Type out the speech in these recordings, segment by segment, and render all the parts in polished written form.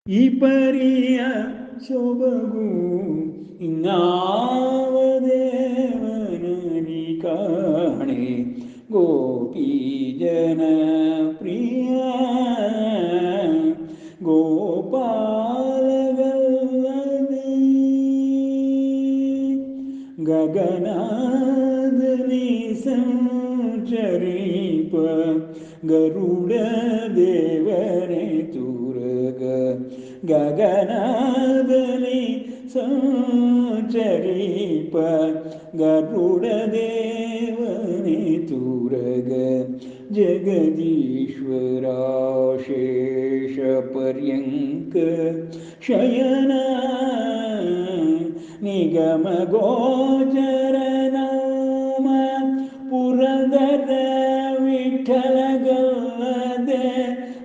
ಈ ಪರಿಯ ಸೊಬಗು ಇನ್ನಾವ ದೇವನಲಿ ಕಾಣೆ ಗೋಪಿ ಜನ ಪ್ರಿಯ ಗೋಪಾಲಗಲ್ಲದೆ ಗಗನದಲ್ಲಿ ಸಂಚರೀಪ ಗರುಡ ದೇವರೇ ತೂರಗ ಗಗನದಲ್ಲಿ ಸಂಚರೀಪ ಗರುಡ ದೇವನೇ ತೂರಗ ಜಗದೀಶ್ವರ ಶೇಷ ಪರ್ಯಂಕ ಶಯನ ನಿಗಮ ಗೋಚರ ನಾಮ ಪುರಂದರ ವಿಠಲಗಲ್ಲದೆ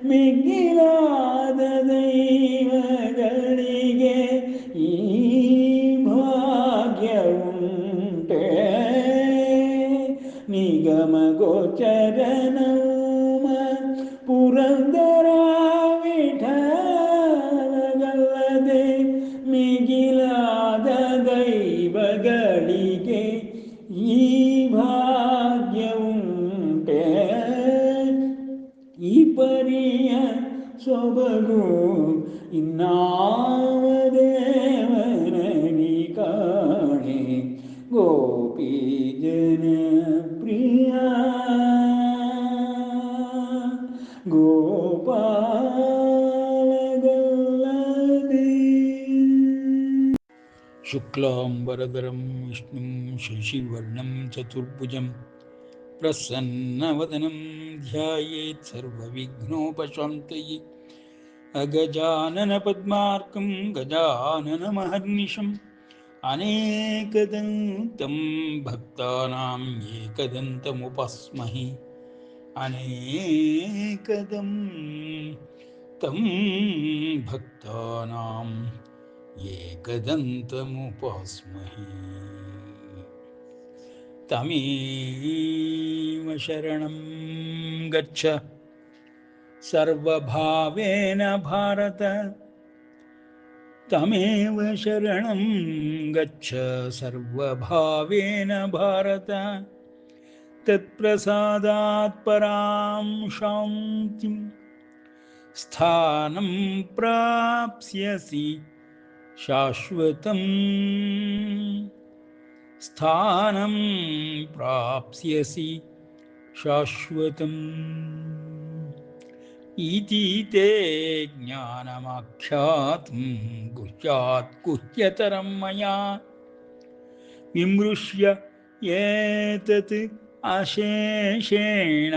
ಮಿಗಿಲಾದ ದೈವಗಳಿಗೆ ಈ ಭಾಗ್ಯವುಂಟೆ ನಿಗಮ ಗೋಚರ ನಾಮ ಪುರಂದರ ವಿಠಲಗಲ್ಲದೆ ಮಿಗಿಲಾದ ದೈವಗಳಿಗೆ ಈ ಭಾಗ್ಯವುಂಟೆ ಈ ಪರಿಯ ಸೊಬಗು ಇನ್ನಾವ ದೇವನಲಿ ಕಾಣೆ ಗೋಪಿ ಜನ ಪ್ರಿಯ ಗೋಪಾಲಗಲ್ಲದೆ. ಶುಕ್ಲಾಂಬರಧರಂ ವಿಷ್ಣುಂ ಶಶಿವರ್ಣಂ ಚತುರ್ಭುಜಂ ಪ್ರಸನ್ನವದನಂ ಧ್ಯಾಯೇತ್ ಸರ್ವವಿಘ್ನೋಪಶಾಂತಯೇ ಅಗಜಾನನ ಪದ್ಮಾರ್ಕಂ ಗಜಾನನಮಹರ್ನಿಶಂ ಅನೇಕದಂತಂ ಭಕ್ತಾನಾಂ ಏಕದಂತಮುಪಾಸ್ಮಹೇ ಅನೇಕದಂ ತಂ ಭಕ್ತಾನಾಂ ಏಕದಂತಮುಪಾಸ್ಮಹೇ ತಮೇವ ಶರಣಂ ಗಚ್ಚ ಸರ್ವಭಾವೇನ ಭಾರತ ತಮೇವ ಶರಣಂ ಗಚ್ಚ ಸರ್ವಭಾವೇನ ಭಾರತ ತತ್ಪ್ರಸಾದಾತ್ ಪರಾಂ ಶಾಂತಿಂ ಸ್ಥಾನಂ ಪ್ರಾಪ್ಸ್ಯಸಿ ಶಾಶ್ವತಂ ಸ್ಥಾನಂ ಪ್ರಾಪ್ಸ್ಯಸಿ ಶಾಶ್ವತಂ ಇತಿ ತೇ ಜ್ಞಾನಮಾಖ್ಯಾತಂ ಗುಹ್ಯಾತ್ ಗುಹ್ಯತರಂ ಮಯಾ ವಿಮೃಶ್ಯ ಏತತ್ ಅಶೇಷೇಣ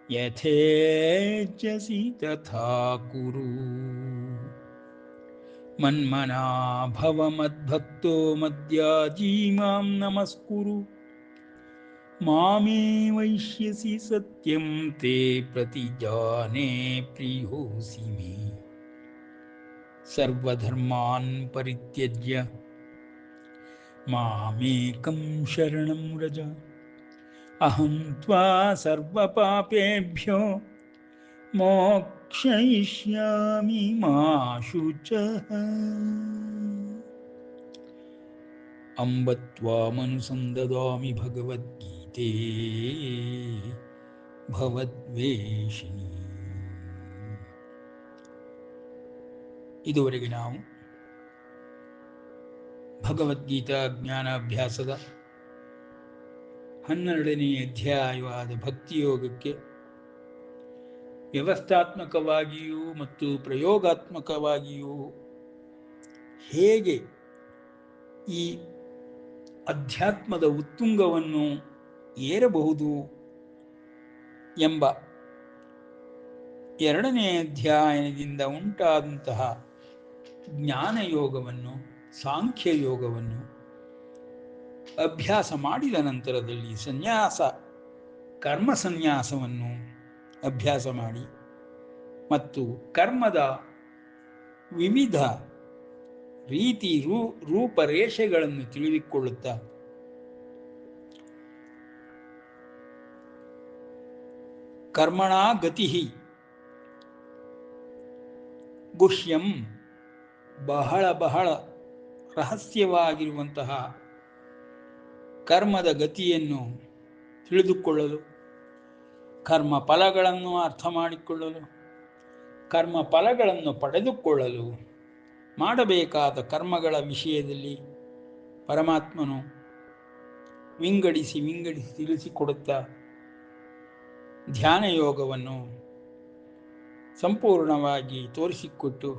ಯಥೇಚ್ಛಸಿ ತಥಾ ಕುರು ಮನ್ಮನಾ ಭವ ಮದ್ಭಕ್ತೋ ಮದ್ಯಾಜೀ ಮಾಂ ನಮಸ್ಕುರು ಮಾಮೇ ವೈಷ್ಯಸಿ ಸತ್ಯಂ ತೇ ಪ್ರತಿಜಾನೇ ಪ್ರಿಯೋಸಿ ಮೇ ಸರ್ವಧರ್ಮಾನ್ ಪರಿತ್ಯಜ್ಯ ಮಾಮೇಕಂ ಶರಣಂ ವ್ರಜ ಅಹಂ ತ್ವಾ ಸರ್ವಪಾಪೇಭ್ಯೋ ಮೋಕ್ಷಯಿಷ್ಯಾಮಿ ಮಾ ಶುಚಃ ಅಂಬ ತ್ವಾಮನುಸಂದದಾಮಿ ಭಗವದ್ಗೀತೆ ಭವದ್ವೇಷಿಣಿ. ಇದುವರೆಗೆ ನಾವು ಭಗವದ್ಗೀತಾ ಜ್ಞಾನಾಭ್ಯಾಸದ 12ನೇ ಅಧ್ಯಾಯವಾದ ಭಕ್ತಿಯೋಗಕ್ಕೆ ವ್ಯವಸ್ಥಾತ್ಮಕವಾಗಿಯೂ ಮತ್ತು ಪ್ರಯೋಗಾತ್ಮಕವಾಗಿಯೂ ಹೇಗೆ ಈ ಅಧ್ಯಾತ್ಮದ ಉತ್ತುಂಗವನ್ನು ಏರಬಹುದು ಎಂಬ 2ನೇ ಅಧ್ಯಾಯದಿಂದ ಉಂಟಾದಂತಹ ಜ್ಞಾನಯೋಗವನ್ನು, ಸಾಂಖ್ಯಯೋಗವನ್ನು ಅಭ್ಯಾಸ ಮಾಡಿದ ನಂತರದಲ್ಲಿ ಕರ್ಮ ಸನ್ಯಾಸವನ್ನು ಅಭ್ಯಾಸ ಮಾಡಿ ಮತ್ತು ಕರ್ಮದ ವಿವಿಧ ರೀತಿ ರೂಪರೇಷೆಗಳನ್ನು ತಿಳಿದುಕೊಳ್ಳುತ್ತಾ ಕರ್ಮಣಾ ಗತಿ ಗುಹ್ಯಂ, ಬಹಳ ಬಹಳ ರಹಸ್ಯವಾಗಿರುವಂತಹ ಕರ್ಮದ ಗತಿಯನ್ನು ತಿಳಿದುಕೊಳ್ಳಲು, ಕರ್ಮ ಫಲಗಳನ್ನು ಅರ್ಥ ಮಾಡಿಕೊಳ್ಳಲು, ಕರ್ಮ ಫಲಗಳನ್ನು ಪಡೆದುಕೊಳ್ಳಲು, ಮಾಡಬೇಕಾದ ಕರ್ಮಗಳ ವಿಷಯದಲ್ಲಿ ಪರಮಾತ್ಮನು ವಿಂಗಡಿಸಿ ತಿಳಿಸಿಕೊಡುತ್ತಾ ಧ್ಯಾನ ಯೋಗವನ್ನು ಸಂಪೂರ್ಣವಾಗಿ ತೋರಿಸಿಕೊಟ್ಟು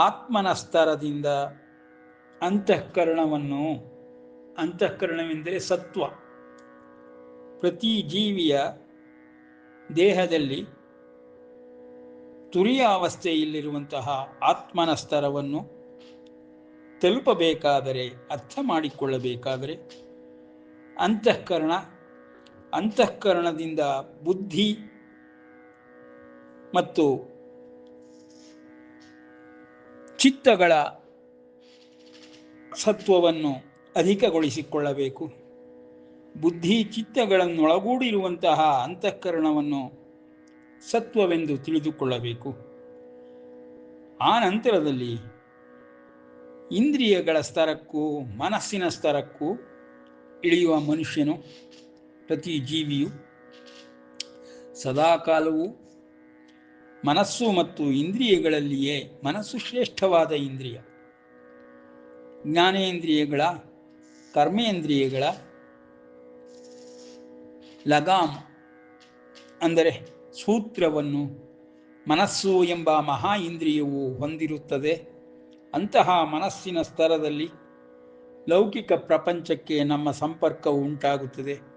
ಆತ್ಮನ ಸ್ತರದಿಂದ ಅಂತಃಕರಣವೆಂದರೆ ಸತ್ವ, ಪ್ರತಿ ಜೀವಿಯ ದೇಹದಲ್ಲಿ ತುರಿಯಾವಸ್ಥೆಯಲ್ಲಿರುವಂತಹ ಆತ್ಮನ ಸ್ತರವನ್ನು ತಲುಪಬೇಕಾದರೆ, ಅರ್ಥ ಮಾಡಿಕೊಳ್ಳಬೇಕಾದರೆ ಅಂತಃಕರಣದಿಂದ ಬುದ್ಧಿ ಮತ್ತು ಚಿತ್ತಗಳ ಸತ್ವವನ್ನು ಅಧಿಕಗೊಳಿಸಿಕೊಳ್ಳಬೇಕು. ಬುದ್ಧಿ ಚಿತ್ತಗಳನ್ನೊಳಗೂಡಿರುವಂತಹ ಅಂತಃಕರಣವನ್ನು ಸತ್ವವೆಂದು ತಿಳಿದುಕೊಳ್ಳಬೇಕು. ಆ ನಂತರದಲ್ಲಿ ಇಂದ್ರಿಯಗಳ ಸ್ತರಕ್ಕೂ ಮನಸ್ಸಿನ ಸ್ತರಕ್ಕೂ ಇಳಿಯುವ ಮನುಷ್ಯನು, ಪ್ರತಿ ಜೀವಿಯು ಸದಾಕಾಲವೂ ಮನಸ್ಸು ಮತ್ತು ಇಂದ್ರಿಯಗಳಲ್ಲಿಯೇ, ಮನಸ್ಸು ಶ್ರೇಷ್ಠವಾದ ಇಂದ್ರಿಯ, ಜ್ಞಾನೇಂದ್ರಿಯಗಳ, ಕರ್ಮೇಂದ್ರಿಯಗಳ ಲಗಾಮ್ ಅಂದರೆ ಸೂತ್ರವನ್ನು ಮನಸ್ಸು ಎಂಬ ಮಹಾ ಇಂದ್ರಿಯವು ಹೊಂದಿರುತ್ತದೆ. ಅಂತಹ ಮನಸ್ಸಿನ ಸ್ತರದಲ್ಲಿ ಲೌಕಿಕ ಪ್ರಪಂಚಕ್ಕೆ ನಮ್ಮ ಸಂಪರ್ಕವು ಉಂಟಾಗುತ್ತದೆ.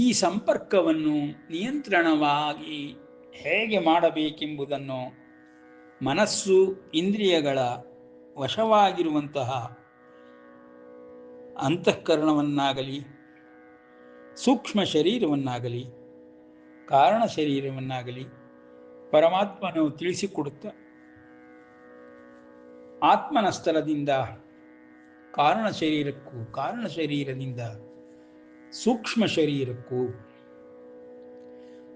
ಈ ಸಂಪರ್ಕವನ್ನು ನಿಯಂತ್ರಣವಾಗಿ ಹೇಗೆ ಮಾಡಬೇಕೆಂಬುದನ್ನು ಮನಸ್ಸು ಇಂದ್ರಿಯಗಳ ವಶವಾಗಿರುವಂತಹ ಅಂತಃಕರಣವನ್ನಾಗಲಿ, ಸೂಕ್ಷ್ಮ ಶರೀರವನ್ನಾಗಲಿ, ಕಾರಣ ಶರೀರವನ್ನಾಗಲಿ ಪರಮಾತ್ಮನು ತಿಳಿಸಿಕೊಡುತ್ತ ಆತ್ಮನ ಸ್ತರದಿಂದ ಕಾರಣ ಶರೀರಕ್ಕೂ, ಕಾರಣ ಶರೀರದಿಂದ ಸೂಕ್ಷ್ಮ ಶರೀರಕ್ಕೂ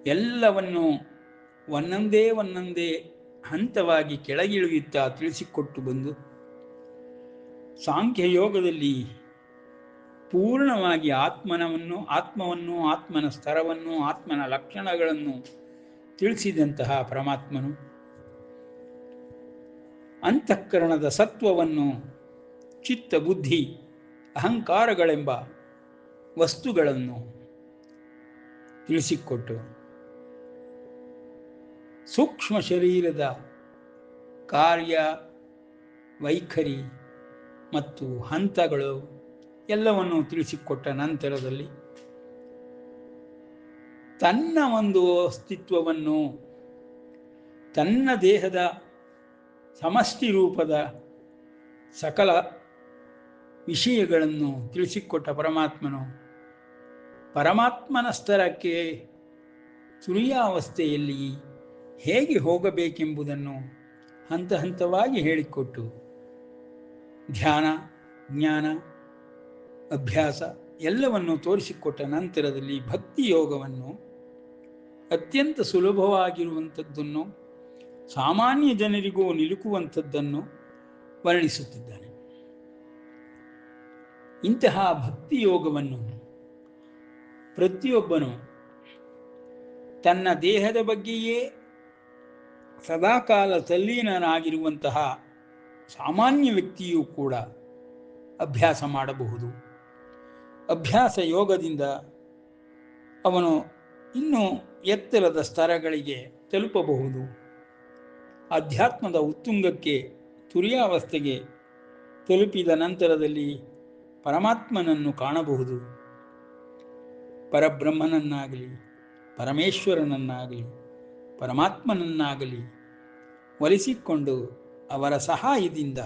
ಎಲ್ಲವನ್ನು ಒಂದೊಂದೇ ಹಂತವಾಗಿ ಕೆಳಗಿಳಿಯುತ್ತಾ ತಿಳಿಸಿಕೊಟ್ಟು ಬಂದು ಸಾಂಖ್ಯಯೋಗದಲ್ಲಿ ಪೂರ್ಣವಾಗಿ ಆತ್ಮನ ಆತ್ಮನ ಸ್ತರವನ್ನು, ಆತ್ಮನ ಲಕ್ಷಣಗಳನ್ನು ತಿಳಿಸಿದಂತಹ ಪರಮಾತ್ಮನು ಅಂತಃಕರಣದ ಸತ್ವವನ್ನು, ಚಿತ್ತ, ಬುದ್ಧಿ, ಅಹಂಕಾರಗಳೆಂಬ ವಸ್ತುಗಳನ್ನು ತಿಳಿಸಿಕೊಟ್ಟು ಸೂಕ್ಷ್ಮ ಶರೀರದ ಕಾರ್ಯ, ವೈಖರಿ ಮತ್ತು ಹಂತಗಳು ಎಲ್ಲವನ್ನು ತಿಳಿಸಿಕೊಟ್ಟ ನಂತರದಲ್ಲಿ ತನ್ನ ಒಂದು ಅಸ್ತಿತ್ವವನ್ನು, ತನ್ನ ದೇಹದ ಸಮಷ್ಟಿ ರೂಪದ ಸಕಲ ವಿಷಯಗಳನ್ನು ತಿಳಿಸಿಕೊಟ್ಟ ಪರಮಾತ್ಮನ ಸ್ತರಕ್ಕೆ ತುರಿಯಾವಸ್ಥೆಯಲ್ಲಿ ಹೇಗೆ ಹೋಗಬೇಕೆಂಬುದನ್ನು ಹಂತ ಹಂತವಾಗಿ ಹೇಳಿಕೊಟ್ಟು ಧ್ಯಾನ, ಜ್ಞಾನ, ಅಭ್ಯಾಸ ಎಲ್ಲವನ್ನು ತೋರಿಸಿಕೊಟ್ಟ ನಂತರದಲ್ಲಿ ಭಕ್ತಿ ಯೋಗವನ್ನು, ಅತ್ಯಂತ ಸುಲಭವಾಗಿರುವಂಥದ್ದನ್ನು, ಸಾಮಾನ್ಯ ಜನರಿಗೂ ನಿಲುಕುವಂಥದ್ದನ್ನು ವರ್ಣಿಸುತ್ತಿದ್ದಾನೆ. ಇಂತಹ ಭಕ್ತಿ ಯೋಗವನ್ನು ಪ್ರತಿಯೊಬ್ಬನು ತನ್ನ ದೇಹದ ಬಗ್ಗೆಯೇ ಸದಾಕಾಲ ತಲ್ಲೀನನಾಗಿರುವಂತಹ ಸಾಮಾನ್ಯ ವ್ಯಕ್ತಿಯೂ ಕೂಡ ಅಭ್ಯಾಸ ಮಾಡಬಹುದು. ಅಭ್ಯಾಸ ಯೋಗದಿಂದ ಅವನು ಇನ್ನೂ ಎತ್ತರದ ಸ್ತರಗಳಿಗೆ ತಲುಪಬಹುದು. ಅಧ್ಯಾತ್ಮದ ಉತ್ತುಂಗಕ್ಕೆ, ತುರಿಯಾವಸ್ಥೆಗೆ ತಲುಪಿದ ನಂತರದಲ್ಲಿ ಪರಮಾತ್ಮನನ್ನು ಕಾಣಬಹುದು. ಪರಬ್ರಹ್ಮನನ್ನಾಗಲಿ, ಪರಮೇಶ್ವರನನ್ನಾಗಲಿ, ಪರಮಾತ್ಮನನ್ನಾಗಲಿ ಒಲಿಸಿಕೊಂಡು ಅವರ ಸಹಾಯದಿಂದ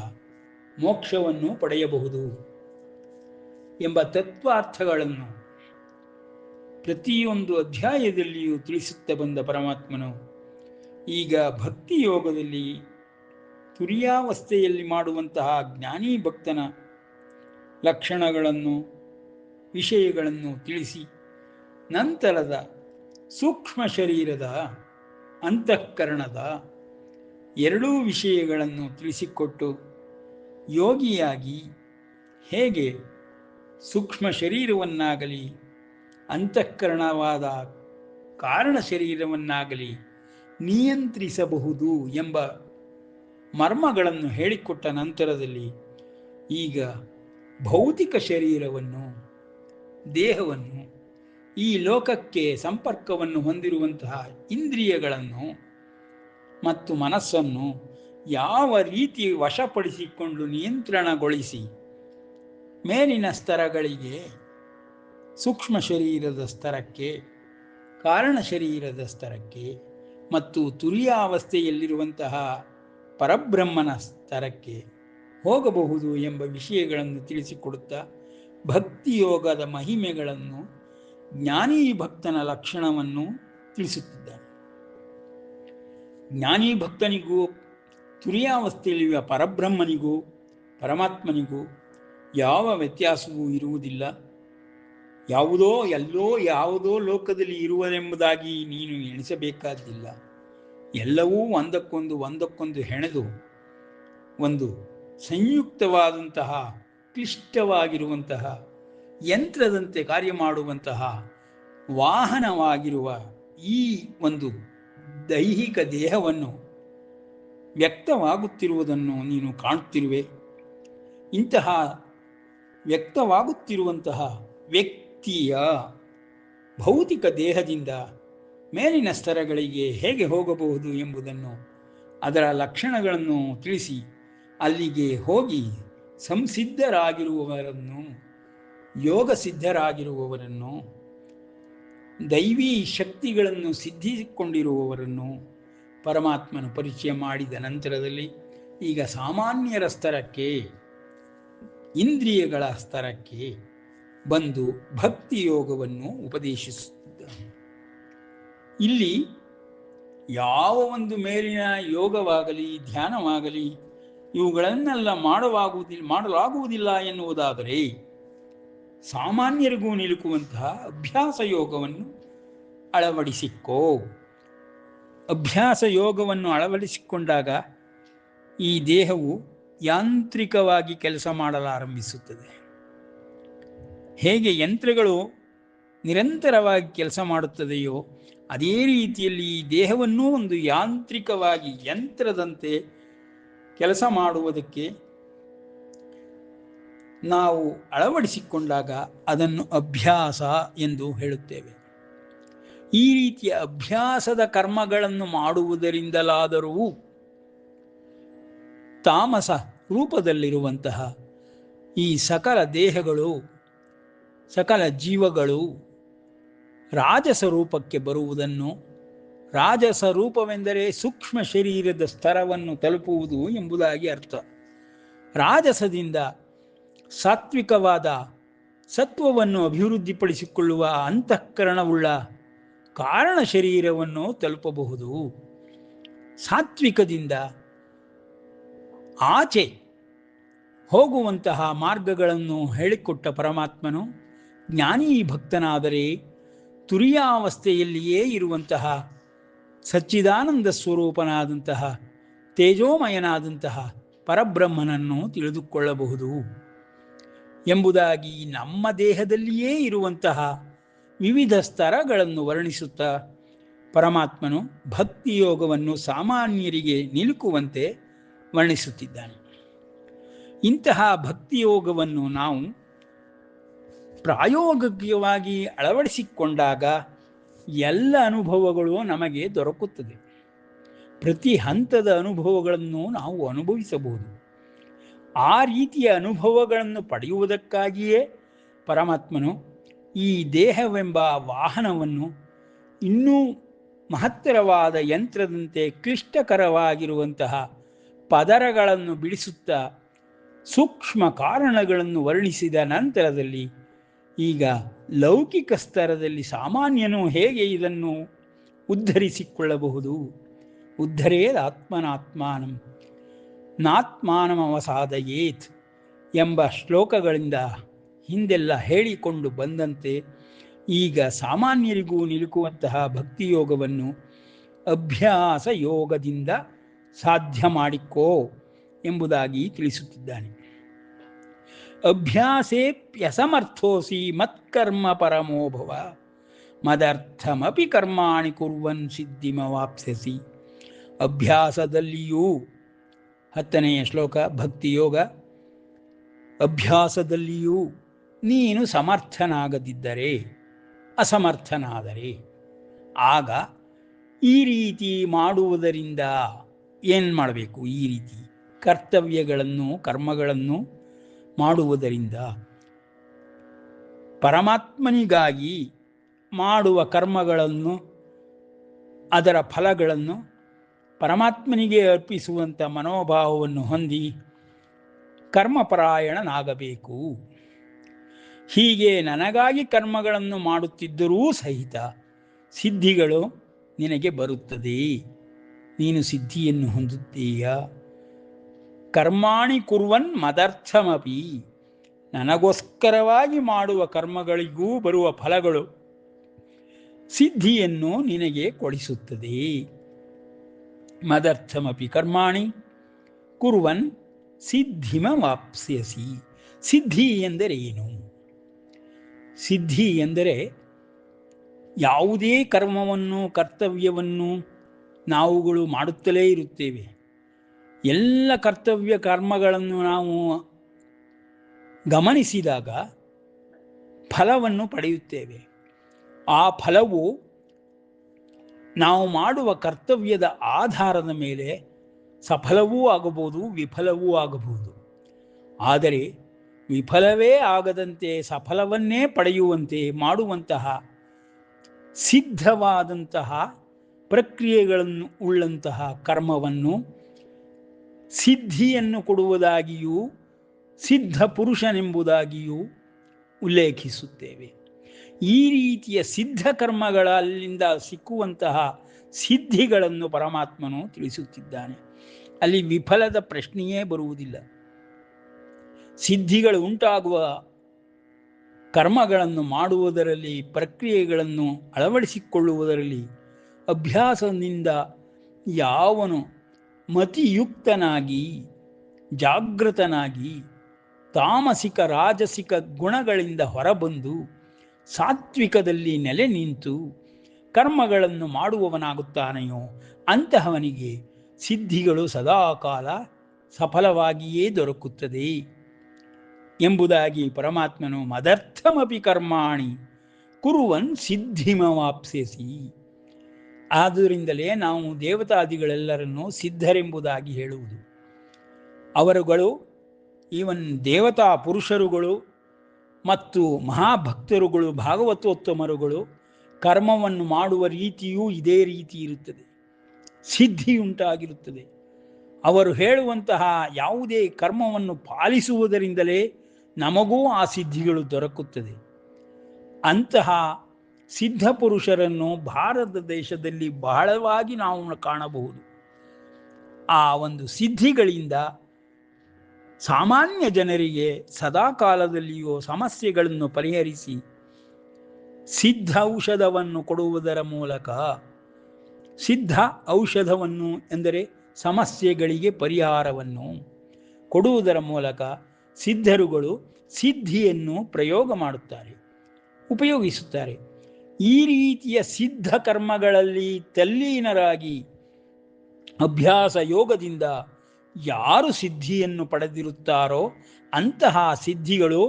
ಮೋಕ್ಷವನ್ನು ಪಡೆಯಬಹುದು ಎಂಬ ತತ್ವಾರ್ಥಗಳನ್ನು ಪ್ರತಿಯೊಂದು ಅಧ್ಯಾಯದಲ್ಲಿಯೂ ತಿಳಿಸುತ್ತಾ ಬಂದ ಪರಮಾತ್ಮನು ಈಗ ಭಕ್ತಿ ಯೋಗದಲ್ಲಿ ತುರಿಯಾವಸ್ಥೆಯಲ್ಲಿ ಮಾಡುವಂತಹ ಜ್ಞಾನಿ ಭಕ್ತನ ಲಕ್ಷಣಗಳನ್ನು, ವಿಷಯಗಳನ್ನು ತಿಳಿಸಿ ನಂತರದ ಸೂಕ್ಷ್ಮ ಶರೀರದ ಅಂತಃಕರಣದ ಎರಡೂ ವಿಷಯಗಳನ್ನು ತಿಳಿಸಿಕೊಟ್ಟು ಯೋಗಿಯಾಗಿ ಹೇಗೆ ಸೂಕ್ಷ್ಮ ಶರೀರವನ್ನಾಗಲಿ ಅಂತಃಕರಣವಾದ ಕಾರಣ ಶರೀರವನ್ನಾಗಲಿ ನಿಯಂತ್ರಿಸಬಹುದು ಎಂಬ ಮರ್ಮಗಳನ್ನು ಹೇಳಿಕೊಟ್ಟ ನಂತರದಲ್ಲಿ ಈಗ ಭೌತಿಕ ಶರೀರವನ್ನು, ದೇಹವನ್ನು, ಈ ಲೋಕಕ್ಕೆ ಸಂಪರ್ಕವನ್ನು ಹೊಂದಿರುವಂತಹ ಇಂದ್ರಿಯಗಳನ್ನು ಮತ್ತು ಮನಸ್ಸನ್ನು ಯಾವ ರೀತಿ ವಶಪಡಿಸಿಕೊಂಡು ನಿಯಂತ್ರಣಗೊಳಿಸಿ ಮೇಲಿನ ಸ್ತರಗಳಿಗೆ, ಸೂಕ್ಷ್ಮ ಶರೀರದ ಸ್ತರಕ್ಕೆ, ಕಾರಣ ಶರೀರದ ಸ್ತರಕ್ಕೆ ಮತ್ತು ತುರಿಯಾವಸ್ಥೆಯಲ್ಲಿರುವಂತಹ ಪರಬ್ರಹ್ಮನ ಸ್ತರಕ್ಕೆ ಹೋಗಬಹುದು ಎಂಬ ವಿಷಯಗಳನ್ನು ತಿಳಿಸಿಕೊಡುತ್ತಾ ಭಕ್ತಿಯೋಗದ ಮಹಿಮೆಗಳನ್ನು, ಜ್ಞಾನಿ ಭಕ್ತನ ಲಕ್ಷಣವನ್ನು ತಿಳಿಸುತ್ತಿದ್ದಾನೆ. ಜ್ಞಾನಿ ಭಕ್ತನಿಗೂ ತುರಿಯಾವಸ್ಥೆಯಲ್ಲಿರುವ ಪರಬ್ರಹ್ಮನಿಗೂ ಪರಮಾತ್ಮನಿಗೂ ಯಾವ ವ್ಯತ್ಯಾಸವೂ ಇರುವುದಿಲ್ಲ. ಯಾವುದೋ ಲೋಕದಲ್ಲಿ ಇರುವುದೆಂಬುದಾಗಿ ನೀನು ಎಣಿಸಬೇಕಾದ್ದಿಲ್ಲ. ಎಲ್ಲವೂ ಒಂದಕ್ಕೊಂದು ಹೆಣೆದು ಒಂದು ಸಂಯುಕ್ತವಾದಂತಹ ಕ್ಲಿಷ್ಟವಾಗಿರುವಂತಹ ಯಂತ್ರದಂತೆ ಕಾರ್ಯ ಮಾಡುವಂತಹ ವಾಹನವಾಗಿರುವ ಈ ಒಂದು ದೈಹಿಕ ದೇಹವನ್ನು ವ್ಯಕ್ತವಾಗುತ್ತಿರುವುದನ್ನು ನೀನು ಕಾಣುತ್ತಿರುವೆ. ಇಂತಹ ವ್ಯಕ್ತವಾಗುತ್ತಿರುವಂತಹ ವ್ಯಕ್ತಿಯ ಭೌತಿಕ ದೇಹದಿಂದ ಮೇಲಿನ ಸ್ತರಗಳಿಗೆ ಹೇಗೆ ಹೋಗಬಹುದು ಎಂಬುದನ್ನು, ಅದರ ಲಕ್ಷಣಗಳನ್ನು ತಿಳಿಸಿ ಅಲ್ಲಿಗೆ ಹೋಗಿ ಸಂಸಿದ್ಧರಾಗಿರುವವರನ್ನು, ಯೋಗ ಸಿದ್ಧರಾಗಿರುವವರನ್ನು, ದೈವೀ ಶಕ್ತಿಗಳನ್ನು ಸಿದ್ಧಿಸಿಕೊಂಡಿರುವವರನ್ನು ಪರಮಾತ್ಮನು ಪರಿಚಯ ಮಾಡಿದ ನಂತರದಲ್ಲಿ ಈಗ ಸಾಮಾನ್ಯರ ಸ್ತರಕ್ಕೆ, ಇಂದ್ರಿಯಗಳ ಸ್ತರಕ್ಕೆ ಬಂದು ಭಕ್ತಿ ಯೋಗವನ್ನು ಉಪದೇಶಿಸುತ್ತಿದ್ದಾನೆ. ಇಲ್ಲಿ ಯಾವ ಒಂದು ಮೇಲಿನ ಯೋಗವಾಗಲಿ ಧ್ಯಾನವಾಗಲಿ ಇವುಗಳನ್ನೆಲ್ಲ ಮಾಡಲಾಗುವುದಿಲ್ಲ ಎನ್ನುವುದಾದರೆ ಸಾಮಾನ್ಯರಿಗೂ ನಿಲುಕುವಂತಹ ಅಭ್ಯಾಸ ಯೋಗವನ್ನು ಅಳವಡಿಸಿಕೋ. ಅಭ್ಯಾಸ ಯೋಗವನ್ನು ಅಳವಡಿಸಿಕೊಂಡಾಗ ಈ ದೇಹವು ಯಾಂತ್ರಿಕವಾಗಿ ಕೆಲಸ ಮಾಡಲಾರಂಭಿಸುತ್ತದೆ. ಹೇಗೆ ಯಂತ್ರಗಳು ನಿರಂತರವಾಗಿ ಕೆಲಸ ಮಾಡುತ್ತದೆಯೋ ಅದೇ ರೀತಿಯಲ್ಲಿ ಈ ದೇಹವನ್ನೂ ಒಂದು ಯಾಂತ್ರಿಕವಾಗಿ ಯಂತ್ರದಂತೆ ಕೆಲಸ ಮಾಡುವುದಕ್ಕೆ ನಾವು ಅಳವಡಿಸಿಕೊಂಡಾಗ ಅದನ್ನು ಅಭ್ಯಾಸ ಎಂದು ಹೇಳುತ್ತೇವೆ. ಈ ರೀತಿಯ ಅಭ್ಯಾಸದ ಕರ್ಮಗಳನ್ನು ಮಾಡುವುದರಿಂದಲಾದರೂ ತಾಮಸ ರೂಪದಲ್ಲಿರುವಂತಹ ಈ ಸಕಲ ದೇಹಗಳು, ಸಕಲ ಜೀವಗಳು ರಾಜಸ ರೂಪಕ್ಕೆ ಬರುವುದನ್ನು, ರಾಜಸ ರೂಪವೆಂದರೆ ಸೂಕ್ಷ್ಮ ಶರೀರದ ಸ್ತರವನ್ನು ತಲುಪುವುದು ಎಂಬುದಾಗಿ ಅರ್ಥ. ರಾಜಸದಿಂದ ಸಾತ್ವಿಕವಾದ ಸತ್ವವನ್ನು ಅಭಿವೃದ್ಧಿಪಡಿಸಿಕೊಳ್ಳುವ ಅಂತಃಕರಣವುಳ್ಳ ಕಾರಣ ಶರೀರವನ್ನು ತಲುಪಬಹುದು. ಸಾತ್ವಿಕದಿಂದ ಆಚೆ ಹೋಗುವಂತಹ ಮಾರ್ಗಗಳನ್ನು ಹೇಳಿಕೊಟ್ಟ ಪರಮಾತ್ಮನು ಜ್ಞಾನಿ ಭಕ್ತನಾದರೆ ತುರಿಯಾವಸ್ಥೆಯಲ್ಲಿಯೇ ಇರುವಂತಹ ಸಚ್ಚಿದಾನಂದ ಸ್ವರೂಪನಾದಂತಹ ತೇಜೋಮಯನಾದಂತಹ ಪರಬ್ರಹ್ಮನನ್ನು ತಿಳಿದುಕೊಳ್ಳಬಹುದು ಎಂಬುದಾಗಿ ನಮ್ಮ ದೇಹದಲ್ಲಿಯೇ ಇರುವಂತಹ ವಿವಿಧ ಸ್ತರಗಳನ್ನು ವರ್ಣಿಸುತ್ತಾ ಪರಮಾತ್ಮನು ಭಕ್ತಿಯೋಗವನ್ನು ಸಾಮಾನ್ಯರಿಗೆ ನಿಲುಕುವಂತೆ ವರ್ಣಿಸುತ್ತಿದ್ದಾನೆ. ಇಂತಹ ಭಕ್ತಿಯೋಗವನ್ನು ನಾವು ಪ್ರಾಯೋಗಿಕವಾಗಿ ಅಳವಡಿಸಿಕೊಂಡಾಗ ಎಲ್ಲ ಅನುಭವಗಳು ನಮಗೆ ದೊರಕುತ್ತದೆ. ಪ್ರತಿ ಹಂತದ ಅನುಭವಗಳನ್ನು ನಾವು ಅನುಭವಿಸಬಹುದು. ಆ ರೀತಿಯ ಅನುಭವಗಳನ್ನು ಪಡೆಯುವುದಕ್ಕಾಗಿಯೇ ಪರಮಾತ್ಮನು ಈ ದೇಹವೆಂಬ ವಾಹನವನ್ನು ಇನ್ನೂ ಮಹತ್ತರವಾದ ಯಂತ್ರದಂತೆ ಕ್ಲಿಷ್ಟಕರವಾಗಿರುವಂತಹ ಪದರಗಳನ್ನು ಬಿಡಿಸುತ್ತಾ ಸೂಕ್ಷ್ಮ ಕಾರಣಗಳನ್ನು ವರ್ಣಿಸಿದ ನಂತರದಲ್ಲಿ ಈಗ ಲೌಕಿಕ ಸ್ತರದಲ್ಲಿ ಸಾಮಾನ್ಯನು ಹೇಗೆ ಇದನ್ನು ಉದ್ಧರಿಸಿಕೊಳ್ಳಬಹುದು, ಉದ್ಧರೇದ್ ಆತ್ಮನಾತ್ಮಾನಂ ನಾತ್ಮಾನಮವಸಾದಯೇತ್ ಎಂಬ ಶ್ಲೋಕಗಳಿಂದ ಹಿಂದೆಲ್ಲ ಹೇಳಿಕೊಂಡು ಬಂದಂತೆ ಈಗ ಸಾಮಾನ್ಯರಿಗೂ ನಿಲುಕುವಂತಹ ಭಕ್ತಿಯೋಗವನ್ನು ಅಭ್ಯಾಸ ಯೋಗದಿಂದ ಸಾಧ್ಯ ಮಾಡಿಕೋ ಎಂಬುದಾಗಿ ತಿಳಿಸುತ್ತಿದ್ದಾನೆ. ಅಭ್ಯಾಸೇಪ್ಯಸಮರ್ಥೋಸಿ ಮತ್ಕರ್ಮ ಪರಮೋಭವ ಮದರ್ಥಮಪಿ ಕರ್ಮಾಣಿ ಕುರ್ವನ್ ಸಿದ್ಧಿಮವಾಪ್ಸ್ಯಸಿ. ಅಭ್ಯಾಸದಲ್ಲಿಯೂ 10ನೆಯ ಶ್ಲೋಕ ಭಕ್ತಿಯೋಗ. ಅಭ್ಯಾಸದಲ್ಲಿಯೂ ನೀನು ಸಮರ್ಥನಾಗದಿದ್ದರೆ, ಅಸಮರ್ಥನಾದರೆ, ಆಗ ಈ ರೀತಿ ಮಾಡುವುದರಿಂದ ಏನು ಮಾಡಬೇಕು? ಈ ರೀತಿ ಕರ್ತವ್ಯಗಳನ್ನು ಕರ್ಮಗಳನ್ನು ಮಾಡುವುದರಿಂದ ಪರಮಾತ್ಮನಿಗಾಗಿ ಮಾಡುವ ಕರ್ಮಗಳನ್ನು, ಅದರ ಫಲಗಳನ್ನು ಪರಮಾತ್ಮನಿಗೆ ಅರ್ಪಿಸುವಂಥ ಮನೋಭಾವವನ್ನು ಹೊಂದಿ ಕರ್ಮಪರಾಯಣನಾಗಬೇಕು. ಹೀಗೆ ನನಗಾಗಿ ಕರ್ಮಗಳನ್ನು ಮಾಡುತ್ತಿದ್ದರೂ ಸಹಿತ ಸಿದ್ಧಿಗಳು ನಿನಗೆ ಬರುತ್ತದೆ, ನೀನು ಸಿದ್ಧಿಯನ್ನು ಹೊಂದುತ್ತೀಯ. ಕರ್ಮಾಣಿ ಕುರ್ವನ್ ಮದರ್ಥಮಪಿ, ನನಗೋಸ್ಕರವಾಗಿ ಮಾಡುವ ಕರ್ಮಗಳಿಗೂ ಬರುವ ಫಲಗಳು ಸಿದ್ಧಿಯನ್ನು ನಿನಗೆ ಕೊಡಿಸುತ್ತದೆ. ಮದರ್ಥಮಪಿ ಕರ್ಮಾಣಿ ಕುರ್ವನ್ ಸಿದ್ಧಿಮವಾಪ್ಸ್ಯಸಿ. ಸಿದ್ಧಿ ಎಂದರೆ ಏನು? ಸಿದ್ಧಿ ಎಂದರೆ ಯಾವುದೇ ಕರ್ಮವನ್ನು ಕರ್ತವ್ಯವನ್ನು ನಾವುಗಳು ಮಾಡುತ್ತಲೇ ಇರುತ್ತೇವೆ. ಎಲ್ಲ ಕರ್ತವ್ಯ ಕರ್ಮಗಳನ್ನು ನಾವು ಗಮನಿಸಿದಾಗ ಫಲವನ್ನು ಪಡೆಯುತ್ತೇವೆ. ಆ ಫಲವು ನಾವು ಮಾಡುವ ಕರ್ತವ್ಯದ ಆಧಾರದ ಮೇಲೆ ಸಫಲವೂ ಆಗಬಹುದು, ವಿಫಲವೂ ಆಗಬಹುದು. ಆದರೆ ವಿಫಲವೇ ಆಗದಂತೆ ಸಫಲವನ್ನೇ ಪಡೆಯುವಂತೆ ಮಾಡುವಂತಹ ಸಿದ್ಧವಾದಂತಹ ಪ್ರಕ್ರಿಯೆಗಳನ್ನು ಉಳ್ಳಂತಹ ಕರ್ಮವನ್ನು ಸಿದ್ಧಿಯನ್ನು ಕೊಡುವುದಾಗಿಯೂ ಸಿದ್ಧ ಪುರುಷನೆಂಬುದಾಗಿಯೂ ಉಲ್ಲೇಖಿಸುತ್ತೇವೆ. ಈ ರೀತಿಯ ಸಿದ್ಧ ಕರ್ಮಗಳಲ್ಲಿಂದ ಸಿಕ್ಕುವಂತಹ ಸಿದ್ಧಿಗಳನ್ನು ಪರಮಾತ್ಮನು ತಿಳಿಸುತ್ತಿದ್ದಾನೆ. ಅಲ್ಲಿ ವಿಫಲದ ಪ್ರಶ್ನೆಯೇ ಬರುವುದಿಲ್ಲ. ಸಿದ್ಧಿಗಳು ಉಂಟಾಗುವ ಕರ್ಮಗಳನ್ನು ಮಾಡುವುದರಲ್ಲಿ, ಪ್ರಕ್ರಿಯೆಗಳನ್ನು ಅಳವಡಿಸಿಕೊಳ್ಳುವುದರಲ್ಲಿ ಅಭ್ಯಾಸದಿಂದ ಯಾವನು ಮತಿಯುಕ್ತನಾಗಿ ಜಾಗೃತನಾಗಿ ತಾಮಸಿಕ ರಾಜಸಿಕ ಗುಣಗಳಿಂದ ಹೊರಬಂದು ಸಾತ್ವಿಕದಲ್ಲಿ ನೆಲೆ ನಿಂತು ಕರ್ಮಗಳನ್ನು ಮಾಡುವವನಾಗುತ್ತಾನೆಯೋ ಅಂತಹವನಿಗೆ ಸಿದ್ಧಿಗಳು ಸದಾಕಾಲ ಸಫಲವಾಗಿಯೇ ದೊರಕುತ್ತದೆ ಎಂಬುದಾಗಿ ಪರಮಾತ್ಮನು ಮದರ್ಥಮಪಿ ಕರ್ಮಾಣಿ ಕುರುವನ್ ಸಿದ್ಧಿಮವಾಪ್ಸ್ಯಸಿ. ಆದ್ದರಿಂದಲೇ ನಾವು ದೇವತಾದಿಗಳೆಲ್ಲರನ್ನೂ ಸಿದ್ಧರೆಂಬುದಾಗಿ ಹೇಳುವುದು. ಅವರುಗಳು ಈವನ್ ದೇವತಾ ಪುರುಷರುಗಳು ಮತ್ತು ಮಹಾಭಕ್ತರುಗಳು, ಭಾಗವತೋತ್ತಮರುಗಳು ಕರ್ಮವನ್ನು ಮಾಡುವ ರೀತಿಯೂ ಇದೇ ರೀತಿ ಇರುತ್ತದೆ, ಸಿದ್ಧಿಯುಂಟಾಗಿರುತ್ತದೆ. ಅವರು ಹೇಳುವಂತಹ ಯಾವುದೇ ಕರ್ಮವನ್ನು ಪಾಲಿಸುವುದರಿಂದಲೇ ನಮಗೂ ಆ ಸಿದ್ಧಿಗಳು ದೊರಕುತ್ತದೆ. ಅಂತಹ ಸಿದ್ಧ ಪುರುಷರನ್ನು ಭಾರತ ದೇಶದಲ್ಲಿ ಬಹಳವಾಗಿ ನಾವು ಕಾಣಬಹುದು. ಆ ಒಂದು ಸಿದ್ಧಿಗಳಿಂದ ಸಾಮಾನ್ಯ ಜನರಿಗೆ ಸದಾಕಾಲದಲ್ಲಿಯೂ ಸಮಸ್ಯೆಗಳನ್ನು ಪರಿಹರಿಸಿ ಸಿದ್ಧ ಔಷಧವನ್ನು ಕೊಡುವುದರ ಮೂಲಕ, ಸಿದ್ಧ ಔಷಧವನ್ನು ಎಂದರೆ ಸಮಸ್ಯೆಗಳಿಗೆ ಪರಿಹಾರವನ್ನು ಕೊಡುವುದರ ಮೂಲಕ ಸಿದ್ಧರುಗಳು ಸಿದ್ಧಿಯನ್ನು ಪ್ರಯೋಗ ಮಾಡುತ್ತಾರೆ, ಉಪಯೋಗಿಸುತ್ತಾರೆ. ಈ ರೀತಿಯ ಸಿದ್ಧ ಕರ್ಮಗಳಲ್ಲಿ ತಲ್ಲೀನರಾಗಿ ಅಭ್ಯಾಸ ಯೋಗದಿಂದ ಯಾರು ಸಿದ್ಧಿಯನ್ನು ಪಡೆದಿರುತ್ತಾರೋ ಅಂತಹ ಸಿದ್ಧಿಗಳು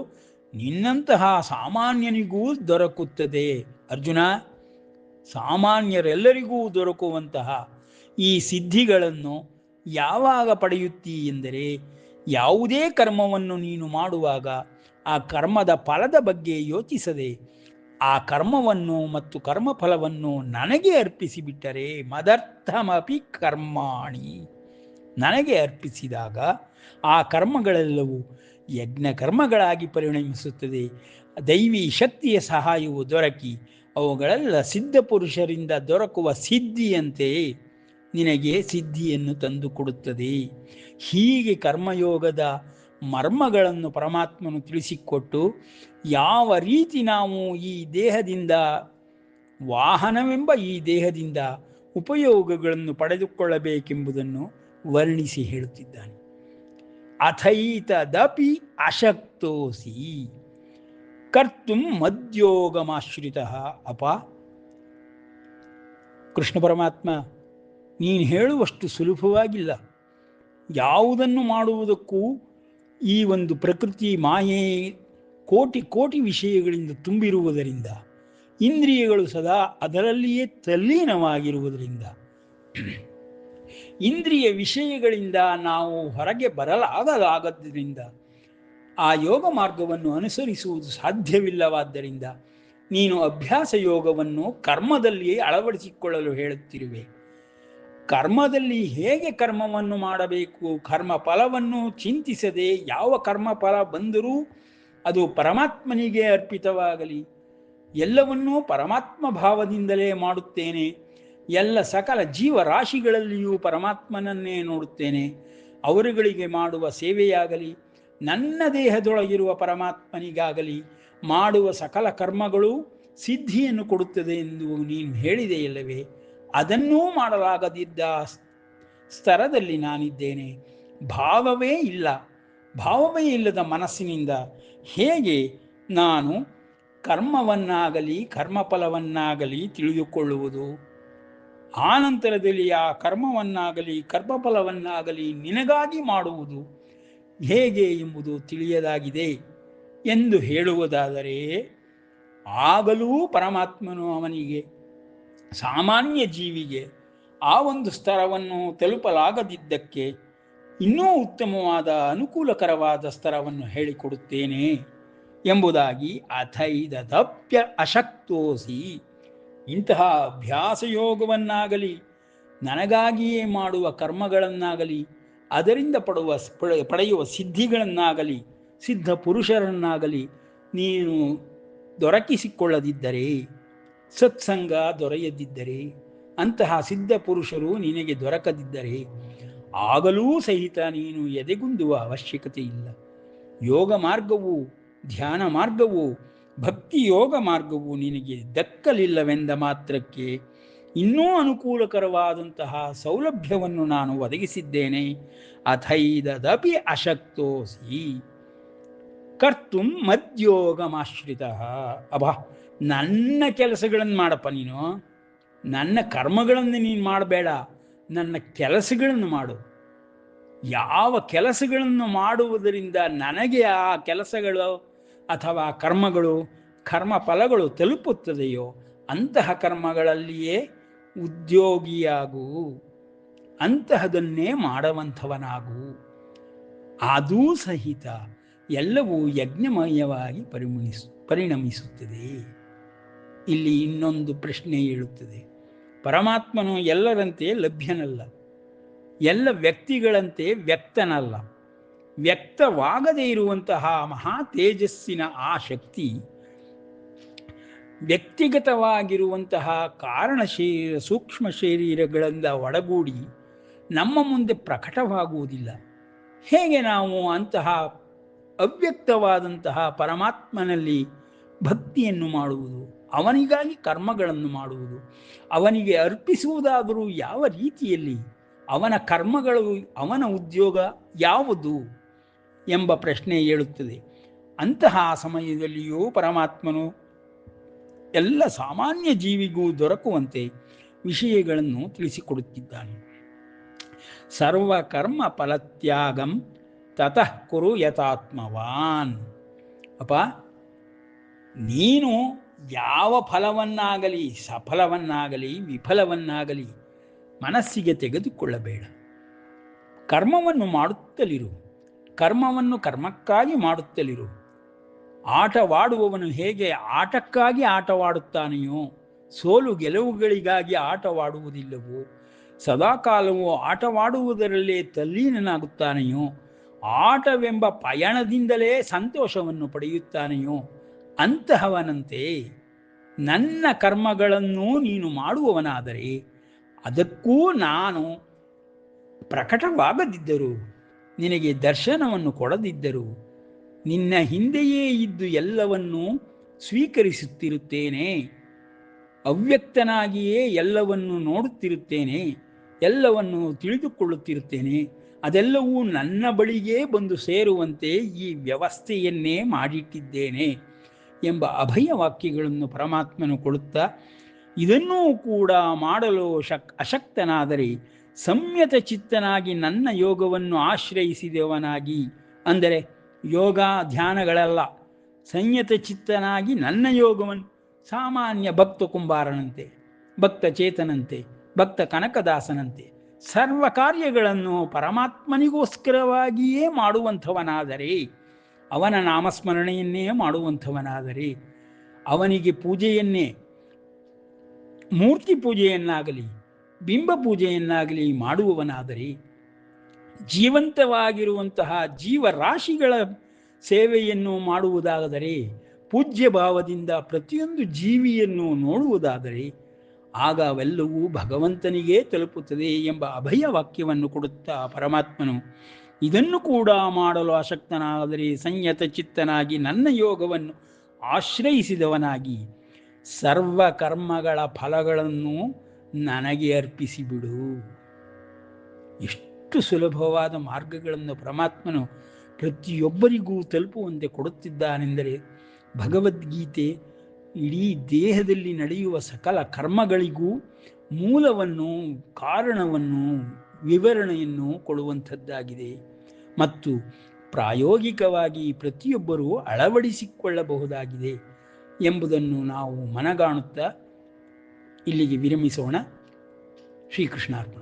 ನಿನ್ನಂತಹ ಸಾಮಾನ್ಯನಿಗೂ ದೊರಕುತ್ತದೆ. ಅರ್ಜುನ, ಸಾಮಾನ್ಯರೆಲ್ಲರಿಗೂ ದೊರಕುವಂತಹ ಈ ಸಿದ್ಧಿಗಳನ್ನು ಯಾವಾಗ ಪಡೆಯುತ್ತೀ ಎಂದರೆ, ಯಾವುದೇ ಕರ್ಮವನ್ನು ನೀನು ಮಾಡುವಾಗ ಆ ಕರ್ಮದ ಫಲದ ಬಗ್ಗೆ ಯೋಚಿಸದೆ ಆ ಕರ್ಮವನ್ನು ಮತ್ತು ಕರ್ಮಫಲವನ್ನು ನನಗೆ ಅರ್ಪಿಸಿಬಿಟ್ಟರೆ, ಮದರ್ಥಮಪಿ ಕರ್ಮಾಣಿ, ನನಗೆ ಅರ್ಪಿಸಿದಾಗ ಆ ಕರ್ಮಗಳೆಲ್ಲವೂ ಯಜ್ಞ ಕರ್ಮಗಳಾಗಿ ಪರಿಣಮಿಸುತ್ತದೆ. ದೈವಿ ಶಕ್ತಿಯ ಸಹಾಯವು ದೊರಕಿ ಅವುಗಳೆಲ್ಲ ಸಿದ್ಧ ಪುರುಷರಿಂದ ದೊರಕುವ ಸಿದ್ಧಿಯಂತೆ ನಿನಗೆ ಸಿದ್ಧಿಯನ್ನು ತಂದುಕೊಡುತ್ತದೆ. ಹೀಗೆ ಕರ್ಮಯೋಗದ ಮರ್ಮಗಳನ್ನು ಪರಮಾತ್ಮನು ತಿಳಿಸಿಕೊಟ್ಟು ಯಾವ ರೀತಿ ನಾವು ಈ ದೇಹದಿಂದ ವಾಹನವೆಂಬ ಈ ದೇಹದಿಂದ ಉಪಯೋಗಗಳನ್ನು ಪಡೆದುಕೊಳ್ಳಬೇಕೆಂಬುದನ್ನು ವರ್ಣಿಸಿ ಹೇಳುತ್ತಿದ್ದಾನೆ. ಅಥೈತದಪಿ ಅಶಕ್ತೋಸಿ ಕರ್ತು ಮದ್ಯೋಗಮಾಶ್ರಿತ. ಅಪ ಕೃಷ್ಣ ಪರಮಾತ್ಮ, ನೀನು ಹೇಳುವಷ್ಟು ಸುಲಭವಾಗಿಲ್ಲ. ಯಾವುದನ್ನು ಮಾಡುವುದಕ್ಕೂ ಈ ಒಂದು ಪ್ರಕೃತಿ ಮಾಯೆ ಕೋಟಿ ಕೋಟಿ ವಿಷಯಗಳಿಂದ ತುಂಬಿರುವುದರಿಂದ, ಇಂದ್ರಿಯಗಳು ಸದಾ ಅದರಲ್ಲಿಯೇ ತಲ್ಲೀನವಾಗಿರುವುದರಿಂದ, ಇಂದ್ರಿಯ ವಿಷಯಗಳಿಂದ ನಾವು ಹೊರಗೆ ಬರಲಾಗಲಾಗದ್ದರಿಂದ ಆ ಯೋಗ ಮಾರ್ಗವನ್ನು ಅನುಸರಿಸುವುದು ಸಾಧ್ಯವಿಲ್ಲವಾದ್ದರಿಂದ ನೀನು ಅಭ್ಯಾಸ ಯೋಗವನ್ನು ಕರ್ಮದಲ್ಲಿಯೇ ಅಳವಡಿಸಿಕೊಳ್ಳಲು ಹೇಳುತ್ತಿರುವೆ. ಕರ್ಮದಲ್ಲಿ ಹೇಗೆ ಕರ್ಮವನ್ನು ಮಾಡಬೇಕು, ಕರ್ಮ ಫಲವನ್ನು ಚಿಂತಿಸದೆ ಯಾವ ಕರ್ಮ ಫಲ ಬಂದರೂ ಅದು ಪರಮಾತ್ಮನಿಗೆ ಅರ್ಪಿತವಾಗಲಿ, ಎಲ್ಲವನ್ನೂ ಪರಮಾತ್ಮ ಭಾವದಿಂದಲೇ ಮಾಡುತ್ತೇನೆ, ಎಲ್ಲ ಸಕಲ ಜೀವರಾಶಿಗಳಲ್ಲಿಯೂ ಪರಮಾತ್ಮನನ್ನೇ ನೋಡುತ್ತೇನೆ, ಅವರುಗಳಿಗೆ ಮಾಡುವ ಸೇವೆಯಾಗಲಿ, ನನ್ನ ದೇಹದೊಳಗಿರುವ ಪರಮಾತ್ಮನಿಗಾಗಲಿ ಮಾಡುವ ಸಕಲ ಕರ್ಮಗಳು ಸಿದ್ಧಿಯನ್ನು ಕೊಡುತ್ತದೆ ಎಂದು ನೀನು ಹೇಳಿದೆಯಲ್ಲವೇ, ಅದನ್ನೂ ಮಾಡಲಾಗದಿದ್ದ ಸ್ತರದಲ್ಲಿ ನಾನಿದ್ದೇನೆ. ಭಾವವೇ ಇಲ್ಲ, ಭಾವವೇ ಇಲ್ಲದ ಮನಸ್ಸಿನಿಂದ ಹೇಗೆ ನಾನು ಕರ್ಮವನ್ನಾಗಲಿ ಕರ್ಮಫಲವನ್ನಾಗಲಿ ತಿಳಿದುಕೊಳ್ಳುವುದು? ಆನಂತರದಲ್ಲಿ ಆ ಕರ್ಮವನ್ನಾಗಲಿ ಕರ್ಮಫಲವನ್ನಾಗಲಿ ನಿನಗಾಗಿ ಮಾಡುವುದು ಹೇಗೆ ಎಂಬುದು ತಿಳಿಯದಾಗಿದೆ ಎಂದು ಹೇಳುವುದಾದರೆ, ಆಗಲೂ ಪರಮಾತ್ಮನು ಅವನಿಗೆ, ಸಾಮಾನ್ಯ ಜೀವಿಗೆ ಆ ಒಂದು ಸ್ತರವನ್ನು ತಲುಪಲಾಗದಿದ್ದಕ್ಕೆ ಇನ್ನೂ ಉತ್ತಮವಾದ ಅನುಕೂಲಕರವಾದ ಸ್ತರವನ್ನು ಹೇಳಿಕೊಡುತ್ತೇನೆ ಎಂಬುದಾಗಿ ಅಥೈದಪ್ಯ ಅಶಕ್ತೋಸಿ. ಇಂತಹ ಅಭ್ಯಾಸ ಯೋಗವನ್ನಾಗಲಿ, ನನಗಾಗಿಯೇ ಮಾಡುವ ಕರ್ಮಗಳನ್ನಾಗಲಿ, ಅದರಿಂದ ಪಡೆಯುವ ಸಿದ್ಧಿಗಳನ್ನಾಗಲಿ, ಸಿದ್ಧ ಪುರುಷರನ್ನಾಗಲಿ ನೀನು ದೊರಕಿಸಿಕೊಳ್ಳದಿದ್ದರೆ, ಸತ್ಸಂಗ ದೊರೆಯದಿದ್ದರೆ, ಅಂತಹ ಸಿದ್ಧ ಪುರುಷರು ನಿನಗೆ ದೊರಕದಿದ್ದರೆ ಆಗಲೂ ಸಹಿತ ನೀನು ಎದೆಗುಂದುವ ಅವಶ್ಯಕತೆ ಇಲ್ಲ. ಯೋಗ ಮಾರ್ಗವು, ಧ್ಯಾನ ಮಾರ್ಗವು, ಭಕ್ತಿ ಯೋಗ ಮಾರ್ಗವು ನಿನಗೆ ದಕ್ಕಲಿಲ್ಲವೆಂದ ಮಾತ್ರಕ್ಕೆ ಇನ್ನೂ ಅನುಕೂಲಕರವಾದಂತಹ ಸೌಲಭ್ಯವನ್ನು ನಾನು ಒದಗಿಸಿದ್ದೇನೆ. ಅಥೈದಪಿ ಅಶಕ್ತೋಸಿ ಕರ್ತು ಮದ್ಯೋಗಮಾಶ್ರಿತ. ಅಬ್ಬಾ, ನನ್ನ ಕೆಲಸಗಳನ್ನು ಮಾಡಪ್ಪ ನೀನು, ನನ್ನ ಕರ್ಮಗಳನ್ನು ನೀನು ಮಾಡಬೇಡ, ನನ್ನ ಕೆಲಸಗಳನ್ನು ಮಾಡು. ಯಾವ ಕೆಲಸಗಳನ್ನು ಮಾಡುವುದರಿಂದ ನನಗೆ ಆ ಕೆಲಸಗಳು ಅಥವಾ ಕರ್ಮಗಳು, ಕರ್ಮ ಫಲಗಳು ತಲುಪುತ್ತದೆಯೋ ಅಂತಹ ಕರ್ಮಗಳಲ್ಲಿಯೇ ಉದ್ಯೋಗಿಯಾಗು, ಅಂತಹದನ್ನೇ ಮಾಡುವಂಥವನಾಗು. ಅದೂ ಸಹಿತ ಎಲ್ಲವೂ ಯಜ್ಞಮಯವಾಗಿ ಪರಿಣಮಿಸುತ್ತದೆ. ಇಲ್ಲಿ ಇನ್ನೊಂದು ಪ್ರಶ್ನೆ ಏಳುತ್ತದೆ. ಪರಮಾತ್ಮನು ಎಲ್ಲರಂತೆ ಲಭ್ಯನಲ್ಲ, ಎಲ್ಲ ವ್ಯಕ್ತಿಗಳಂತೆ ವ್ಯಕ್ತನಲ್ಲ. ವ್ಯಕ್ತವಾಗದೇ ಇರುವಂತಹ ಮಹಾ ತೇಜಸ್ಸಿನ ಆ ಶಕ್ತಿ ವ್ಯಕ್ತಿಗತವಾಗಿರುವಂತಹ ಕಾರಣ ಸೂಕ್ಷ್ಮ ಶರೀರಗಳಿಂದ ಒಡಗೂಡಿ ನಮ್ಮ ಮುಂದೆ ಪ್ರಕಟವಾಗುವುದಿಲ್ಲ. ಹೇಗೆ ನಾವು ಅಂತಹ ಅವ್ಯಕ್ತವಾದಂತಹ ಪರಮಾತ್ಮನಲ್ಲಿ ಭಕ್ತಿಯನ್ನು ಮಾಡುವುದು, ಅವನಿಗಾಗಿ ಕರ್ಮಗಳನ್ನು ಮಾಡುವುದು, ಅವನಿಗೆ ಅರ್ಪಿಸುವುದಾದರೂ ಯಾವ ರೀತಿಯಲ್ಲಿ, ಅವನ ಕರ್ಮಗಳು, ಅವನ ಉದ್ಯೋಗ ಯಾವುದು ಎಂಬ ಪ್ರಶ್ನೆ ಏಳುತ್ತದೆ. ಅಂತಹ ಸಮಯದಲ್ಲಿಯೂ ಪರಮಾತ್ಮನು ಎಲ್ಲ ಸಾಮಾನ್ಯ ಜೀವಿಗೂ ದೊರಕುವಂತೆ ವಿಷಯಗಳನ್ನು ತಿಳಿಸಿಕೊಡುತ್ತಿದ್ದಾನೆ. ಸರ್ವಕರ್ಮ ಫಲತ್ಯಾಗಂ ತತಃ ಕುರು ಯಥಾತ್ಮವಾನ್. ಅಪ್ಪ, ನೀನು ಯಾವ ಫಲವನ್ನಾಗಲಿ, ಸಫಲವನ್ನಾಗಲಿ ವಿಫಲವನ್ನಾಗಲಿ ಮನಸ್ಸಿಗೆ ತೆಗೆದುಕೊಳ್ಳಬೇಡ. ಕರ್ಮವನ್ನು ಮಾಡುತ್ತಲಿರು, ಕರ್ಮವನ್ನು ಕರ್ಮಕ್ಕಾಗಿ ಮಾಡುತ್ತಲಿರು. ಆಟವಾಡುವವನು ಹೇಗೆ ಆಟಕ್ಕಾಗಿ ಆಟವಾಡುತ್ತಾನೆಯೋ, ಸೋಲು ಗೆಲುವುಗಳಿಗಾಗಿ ಆಟವಾಡುವುದಿಲ್ಲವೋ, ಸದಾಕಾಲವೂ ಆಟವಾಡುವುದರಲ್ಲೇ ತಲ್ಲೀನನಾಗುತ್ತಾನೆಯೋ, ಆಟವೆಂಬ ಪಯಣದಿಂದಲೇ ಸಂತೋಷವನ್ನು ಪಡೆಯುತ್ತಾನೆಯೋ, ಅಂತಹವನಂತೆ ನನ್ನ ಕರ್ಮಗಳನ್ನು ನೀನು ಮಾಡುವವನಾದರೆ ಅದಕ್ಕೂ ನಾನು ಪ್ರಕಟವಾಗದಿದ್ದರೂ ನಿನಗೆ ದರ್ಶನವನ್ನು ಕೊಡದಿದ್ದರೂ ನಿನ್ನ ಹಿಂದೆಯೇ ಇದ್ದು ಎಲ್ಲವನ್ನೂ ಸ್ವೀಕರಿಸುತ್ತಿರುತ್ತೇನೆ. ಅವ್ಯಕ್ತನಾಗಿಯೇ ಎಲ್ಲವನ್ನು ನೋಡುತ್ತಿರುತ್ತೇನೆ, ಎಲ್ಲವನ್ನು ತಿಳಿದುಕೊಳ್ಳುತ್ತಿರುತ್ತೇನೆ. ಅದೆಲ್ಲವೂ ನನ್ನ ಬಳಿಗೇ ಬಂದು ಸೇರುವಂತೆ ಈ ವ್ಯವಸ್ಥೆಯನ್ನೇ ಮಾಡಿಟ್ಟಿದ್ದೇನೆ ಎಂಬ ಅಭಯ ವಾಕ್ಯಗಳನ್ನು ಪರಮಾತ್ಮನು ಕೊಡುತ್ತಾ, ಇದನ್ನೂ ಕೂಡ ಮಾಡಲು ಅಶಕ್ತನಾದರೆ ಸಂಯತ ಚಿತ್ತನಾಗಿ ನನ್ನ ಯೋಗವನ್ನು ಆಶ್ರಯಿಸಿದವನಾಗಿ, ಅಂದರೆ ಯೋಗ ಧ್ಯಾನಗಳೆಲ್ಲ, ಸಂಯತ ಚಿತ್ತನಾಗಿ ನನ್ನ ಯೋಗವನ್ನು ಸಾಮಾನ್ಯ ಭಕ್ತ ಕುಂಬಾರನಂತೆ, ಭಕ್ತ ಚೇತನಂತೆ, ಭಕ್ತ ಕನಕದಾಸನಂತೆ ಸರ್ವ ಕಾರ್ಯಗಳನ್ನು ಪರಮಾತ್ಮನಿಗೋಸ್ಕರವಾಗಿಯೇ ಮಾಡುವಂಥವನಾದರೆ, ಅವನ ನಾಮಸ್ಮರಣೆಯನ್ನೇ ಮಾಡುವಂಥವನಾದರೆ, ಅವನಿಗೆ ಪೂಜೆಯನ್ನೇ, ಮೂರ್ತಿ ಪೂಜೆಯನ್ನಾಗಲಿ ಬಿಂಬ ಪೂಜೆಯನ್ನಾಗಲಿ ಮಾಡುವವನಾದರೆ, ಜೀವಂತವಾಗಿರುವಂತಹ ಜೀವರಾಶಿಗಳ ಸೇವೆಯನ್ನು ಮಾಡುವುದಾದರೆ, ಪೂಜ್ಯ ಭಾವದಿಂದ ಪ್ರತಿಯೊಂದು ಜೀವಿಯನ್ನು ನೋಡುವುದಾದರೆ, ಆಗ ಅವೆಲ್ಲವೂ ಭಗವಂತನಿಗೇ ತಲುಪುತ್ತದೆ ಎಂಬ ಅಭಯ ವಾಕ್ಯವನ್ನು ಕೊಡುತ್ತಾ ಪರಮಾತ್ಮನು, ಇದನ್ನು ಕೂಡ ಮಾಡಲು ಅಶಕ್ತನಾದರೆ ಸಂಯತ ಚಿತ್ತನಾಗಿ ನನ್ನ ಯೋಗವನ್ನು ಆಶ್ರಯಿಸಿದವನಾಗಿ ಸರ್ವ ಕರ್ಮಗಳ ಫಲಗಳನ್ನು ನನಗೆ ಅರ್ಪಿಸಿಬಿಡು. ಎಷ್ಟು ಸುಲಭವಾದ ಮಾರ್ಗಗಳನ್ನು ಪರಮಾತ್ಮನು ಪ್ರತಿಯೊಬ್ಬರಿಗೂ ತಲುಪುವಂತೆ ಕೊಡುತ್ತಿದ್ದಾನೆಂದರೆ, ಭಗವದ್ಗೀತೆ ಇಡೀ ದೇಹದಲ್ಲಿ ನಡೆಯುವ ಸಕಲ ಕರ್ಮಗಳಿಗೂ ಮೂಲವನ್ನು, ಕಾರಣವನ್ನು, ವಿವರಣೆಯನ್ನು ಕೊಡುವಂಥದ್ದಾಗಿದೆ ಮತ್ತು ಪ್ರಾಯೋಗಿಕವಾಗಿ ಪ್ರತಿಯೊಬ್ಬರೂ ಅಳವಡಿಸಿಕೊಳ್ಳಬಹುದಾಗಿದೆ ಎಂಬುದನ್ನು ನಾವು ಮನಗಾಣುತ್ತಾ ಇಲ್ಲಿಗೆ ವಿರಮಿಸೋಣ. ಶ್ರೀಕೃಷ್ಣಾರ್ಪಣ.